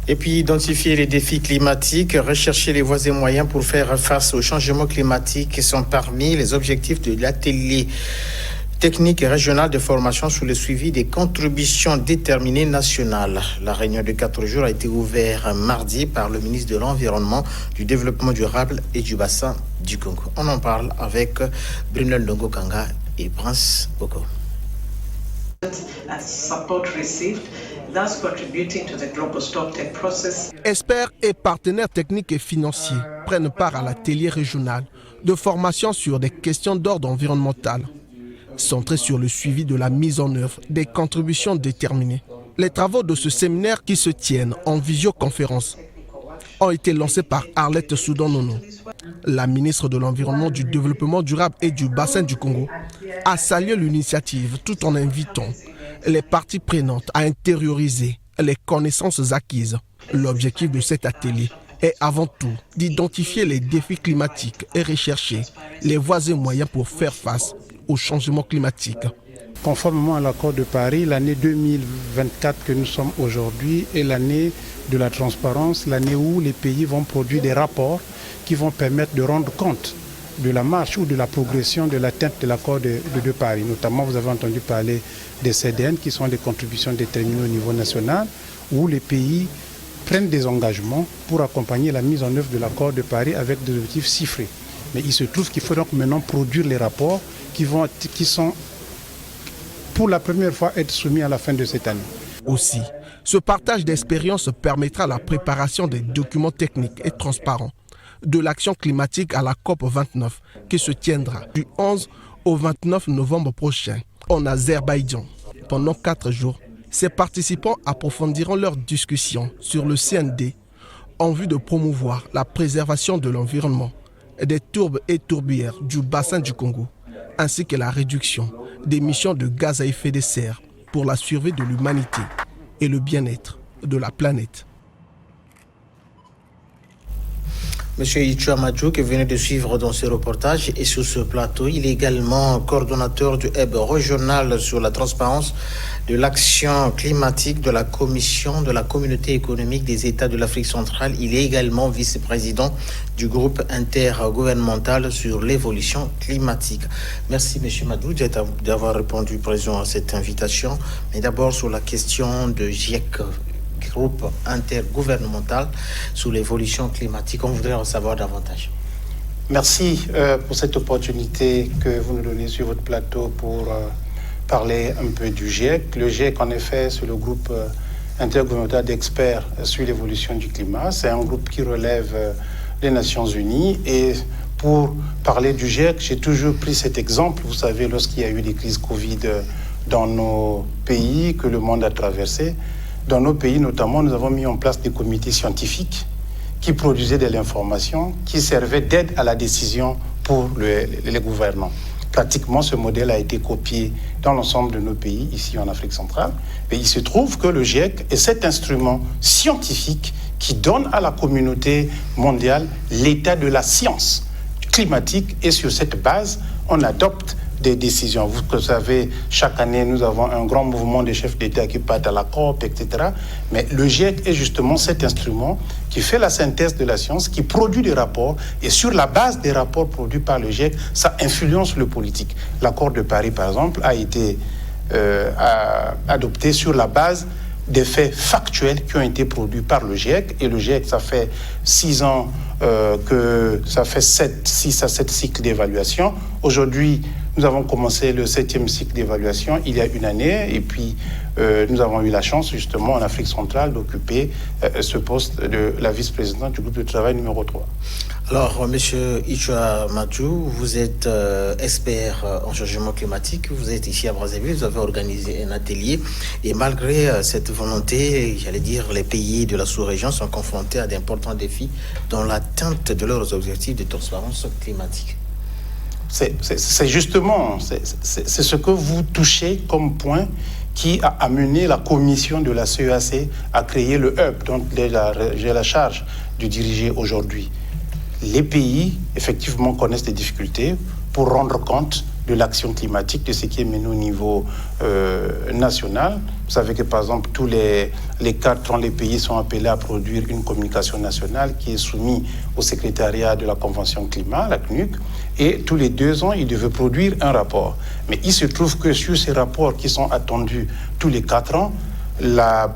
Et puis identifier les défis climatiques, rechercher les voies et moyens pour faire face au changement climatique sont parmi les objectifs de l'atelier technique régional de formation sur le suivi des contributions déterminées nationales. La réunion de 4 jours a été ouverte mardi par le ministre de l'Environnement, du Développement durable et du Bassin du Congo. On en parle avec Bruno Ndongo Kanga et Prince Boko. Experts et partenaires techniques et financiers prennent part à l'atelier régional de formation sur des questions d'ordre environnemental, centré sur le suivi de la mise en œuvre des contributions déterminées. Les travaux de ce séminaire qui se tiennent en visioconférence ont été lancés par Arlette Soudan-Nono. La ministre de l'Environnement, du Développement durable et du Bassin du Congo a salué l'initiative tout en invitant les parties prenantes à intérioriser les connaissances acquises. L'objectif de cet atelier est avant tout d'identifier les défis climatiques et rechercher les voies et moyens pour faire face au changement climatique. Conformément à l'accord de Paris, l'année 2024 que nous sommes aujourd'hui est l'année de la transparence, l'année où les pays vont produire des rapports qui vont permettre de rendre compte de la marche ou de la progression de l'atteinte de l'accord de Paris. Notamment, vous avez entendu parler des CDN qui sont des contributions déterminées au niveau national, où les pays prennent des engagements pour accompagner la mise en œuvre de l'accord de Paris avec des objectifs chiffrés. Mais il se trouve qu'il faut donc maintenant produire les rapports qui sont pour la première fois être soumis à la fin de cette année. Aussi, ce partage d'expériences permettra la préparation des documents techniques et transparents de l'action climatique à la COP 29 qui se tiendra du 11 au 29 novembre prochain en Azerbaïdjan. Pendant 4 jours, ces participants approfondiront leurs discussions sur le CND en vue de promouvoir la préservation de l'environnement, des tourbes et tourbières du bassin du Congo, ainsi que la réduction d'émissions de gaz à effet de serre pour la survie de l'humanité et le bien-être de la planète. Monsieur Ichua Madjou, que vous venez de suivre dans ce reportage, et sur ce plateau, il est également coordonnateur du hub régional sur la transparence de l'action climatique de la Commission de la Communauté économique des États de l'Afrique centrale. Il est également vice-président du groupe intergouvernemental sur l'évolution climatique. Merci, monsieur Madjou, d'avoir répondu présent à cette invitation. Mais d'abord, sur la question de GIEC, groupe intergouvernemental sur l'évolution climatique. On voudrait en savoir davantage. Merci pour cette opportunité que vous nous donnez sur votre plateau pour parler un peu du GIEC. Le GIEC, en effet, c'est le groupe intergouvernemental d'experts sur l'évolution du climat. C'est un groupe qui relève des Nations Unies. Et pour parler du GIEC, j'ai toujours pris cet exemple. Vous savez, lorsqu'il y a eu des crises Covid dans nos pays que le monde a traversé, dans nos pays, notamment, nous avons mis en place des comités scientifiques qui produisaient de l'information, qui servaient d'aide à la décision pour les gouvernants. Pratiquement, ce modèle a été copié dans l'ensemble de nos pays, ici en Afrique centrale. Et il se trouve que le GIEC est cet instrument scientifique qui donne à la communauté mondiale l'état de la science climatique. Et sur cette base, on adopte des décisions. Vous savez, chaque année, nous avons un grand mouvement de chefs d'État qui partent à la COP, etc. Mais le GIEC est justement cet instrument qui fait la synthèse de la science, qui produit des rapports, et sur la base des rapports produits par le GIEC, ça influence le politique. L'accord de Paris, par exemple, a été adopté sur la base des faits factuels qui ont été produits par le GIEC. Et le GIEC, ça fait 6 ans que ça fait 6 à 7 cycles d'évaluation. Aujourd'hui, nous avons commencé le 7e cycle d'évaluation il y a une année, et puis nous avons eu la chance justement en Afrique centrale d'occuper ce poste de la vice-présidente du groupe de travail numéro 3. Alors, monsieur Ichua Madjou, vous êtes expert en changement climatique, vous êtes ici à Brazzaville, vous avez organisé un atelier, et malgré cette volonté, j'allais dire, les pays de la sous-région sont confrontés à d'importants défis dans l'atteinte de leurs objectifs de transparence climatique. C'est justement ce que vous touchez comme point qui a amené la commission de la CEAC à créer le hub dont j'ai la charge de diriger aujourd'hui. Les pays, effectivement, connaissent des difficultés. pour rendre compte de l'action climatique, de ce qui est mené au niveau national. Vous savez que, par exemple, tous les 4 ans, les pays sont appelés à produire une communication nationale qui est soumise au secrétariat de la Convention climat, la CNUC, et tous les 2 ans, ils devaient produire un rapport. Mais il se trouve que sur ces rapports qui sont attendus tous les 4 ans, la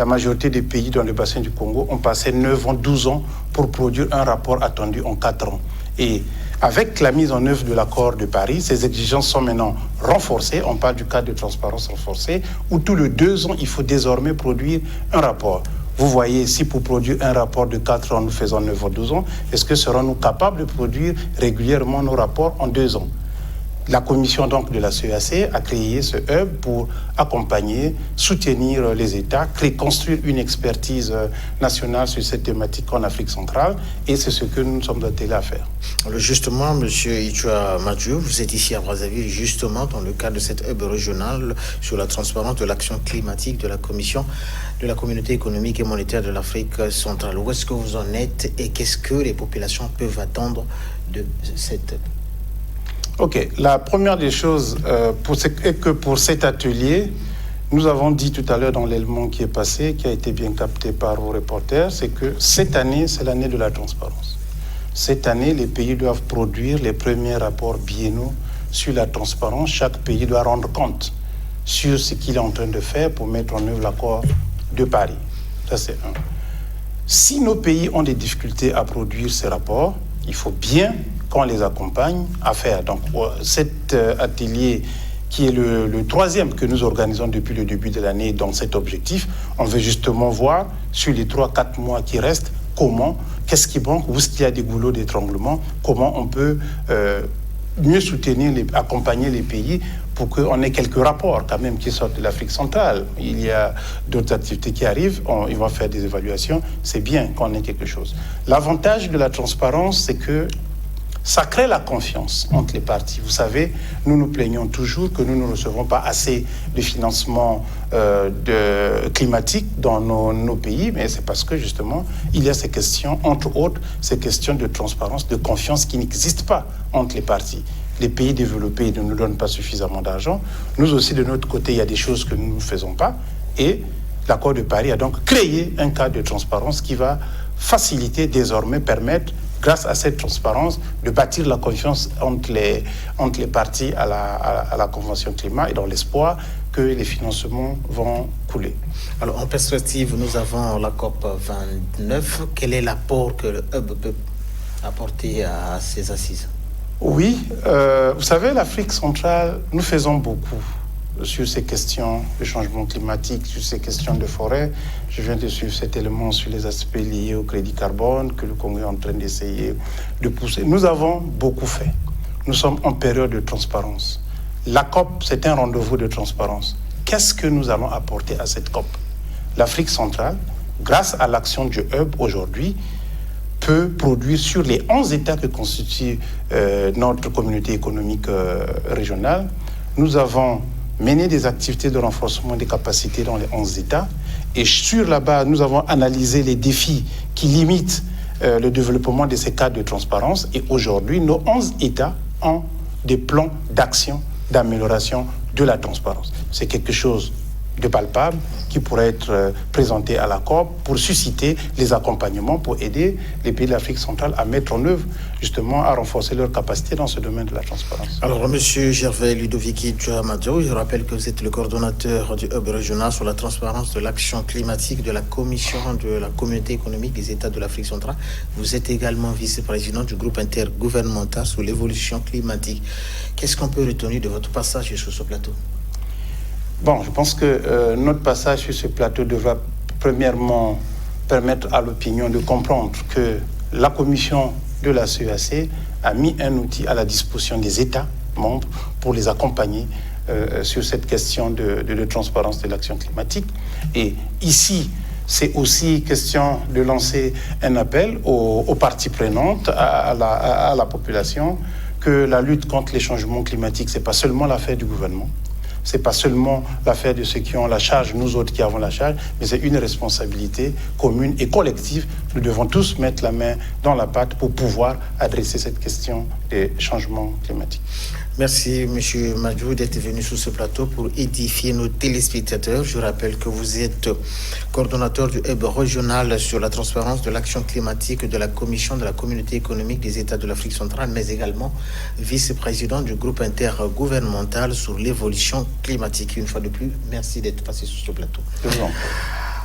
majorité des pays dans le bassin du Congo ont passé 9 ans, 12 ans pour produire un rapport attendu en 4 ans. Et avec la mise en œuvre de l'accord de Paris, ces exigences sont maintenant renforcées. On parle du cadre de transparence renforcé, où tous les 2 ans, il faut désormais produire un rapport. Vous voyez, si pour produire un rapport de 4 ans, nous faisons 9 ans, 12 ans, est-ce que serons-nous capables de produire régulièrement nos rapports en 2 ans ? La commission donc de la CEAC a créé ce hub pour accompagner, soutenir les États, construire une expertise nationale sur cette thématique en Afrique centrale, et c'est ce que nous sommes attelés à faire. Alors justement, M. Ichua Madjou, vous êtes ici à Brazzaville, justement dans le cadre de cette hub régionale sur la transparence de l'action climatique de la Commission de la Communauté économique et monétaire de l'Afrique centrale. Où est-ce que vous en êtes et qu'est-ce que les populations peuvent attendre de cette hub ? Ok, la première des choses est que pour cet atelier, nous avons dit tout à l'heure dans l'élément qui est passé, qui a été bien capté par vos reporters, c'est que cette année, c'est l'année de la transparence. Cette année, les pays doivent produire les premiers rapports biennaux sur la transparence. Chaque pays doit rendre compte sur ce qu'il est en train de faire pour mettre en œuvre l'accord de Paris. Ça, c'est un. Si nos pays ont des difficultés à produire ces rapports, il faut bien qu'on les accompagne à faire. Donc, cet atelier qui est le 3e que nous organisons depuis le début de l'année dans cet objectif, on veut justement voir sur les 3-4 mois qui restent, qu'est-ce qui manque, où est-ce qu'il y a des goulots d'étranglement, comment on peut mieux soutenir, accompagner les pays pour qu'on ait quelques rapports quand même qui sortent de l'Afrique centrale. Il y a d'autres activités qui arrivent, ils vont faire des évaluations, c'est bien qu'on ait quelque chose. L'avantage de la transparence, c'est que ça crée la confiance entre les parties. Vous savez, nous nous plaignons toujours que nous ne recevons pas assez de financement climatique dans nos pays, mais c'est parce que justement, il y a ces questions, entre autres, ces questions de transparence, de confiance qui n'existent pas entre les parties. Les pays développés ne nous donnent pas suffisamment d'argent. Nous aussi, de notre côté, il y a des choses que nous ne faisons pas. Et l'accord de Paris a donc créé un cadre de transparence qui va faciliter, désormais, permettre, grâce à cette transparence, de bâtir la confiance entre les parties à la Convention climat et dans l'espoir que les financements vont couler. Alors, en perspective, nous avons la COP 29. Quel est l'apport que le hub peut apporter à ces assises ? Oui, vous savez, l'Afrique centrale, nous faisons beaucoup sur ces questions de changement climatique, sur ces questions de forêt. Je viens de suivre cet élément sur les aspects liés au crédit carbone que le Congo est en train d'essayer de pousser. Nous avons beaucoup fait. Nous sommes en période de transparence. La COP, c'est un rendez-vous de transparence. Qu'est-ce que nous allons apporter à cette COP ? L'Afrique centrale, grâce à l'action du hub aujourd'hui, peut produire sur les 11 États que constitue notre communauté économique régionale. Nous avons mené des activités de renforcement des capacités dans les 11 États. Et sur la base, nous avons analysé les défis qui limitent le développement de ces cadres de transparence. Et aujourd'hui, nos 11 États ont des plans d'action, d'amélioration de la transparence. C'est quelque chose de palpable qui pourrait être présenté à la COP pour susciter les accompagnements, pour aider les pays de l'Afrique centrale à mettre en œuvre, justement, à renforcer leurs capacités dans ce domaine de la transparence. Alors, M. Gervais Ludovic Ichua-Madjou, je rappelle que vous êtes le coordonnateur du hub régional sur la transparence de l'action climatique de la Commission de la Communauté économique des États de l'Afrique centrale. Vous êtes également vice-président du groupe intergouvernemental sur l'évolution climatique. Qu'est-ce qu'on peut retenir de votre passage sur ce plateau ? Bon, je pense que notre passage sur ce plateau devra premièrement permettre à l'opinion de comprendre que la commission de la CEAC a mis un outil à la disposition des États membres pour les accompagner sur cette question de transparence de l'action climatique. Et ici, c'est aussi question de lancer un appel aux parties prenantes, à la population, que la lutte contre les changements climatiques, ce n'est pas seulement l'affaire du gouvernement. Ce n'est pas seulement l'affaire de ceux qui ont la charge, nous autres qui avons la charge, mais c'est une responsabilité commune et collective. Nous devons tous mettre la main dans la pâte pour pouvoir adresser cette question des changements climatiques. Merci, M. Madjou, d'être venu sur ce plateau pour édifier nos téléspectateurs. Je rappelle que vous êtes coordonnateur du hub régional sur la transparence de l'action climatique de la Commission de la Communauté économique des États de l'Afrique centrale, mais également vice-président du groupe intergouvernemental sur l'évolution climatique. Une fois de plus, merci d'être passé sur ce plateau. Je vous en prie.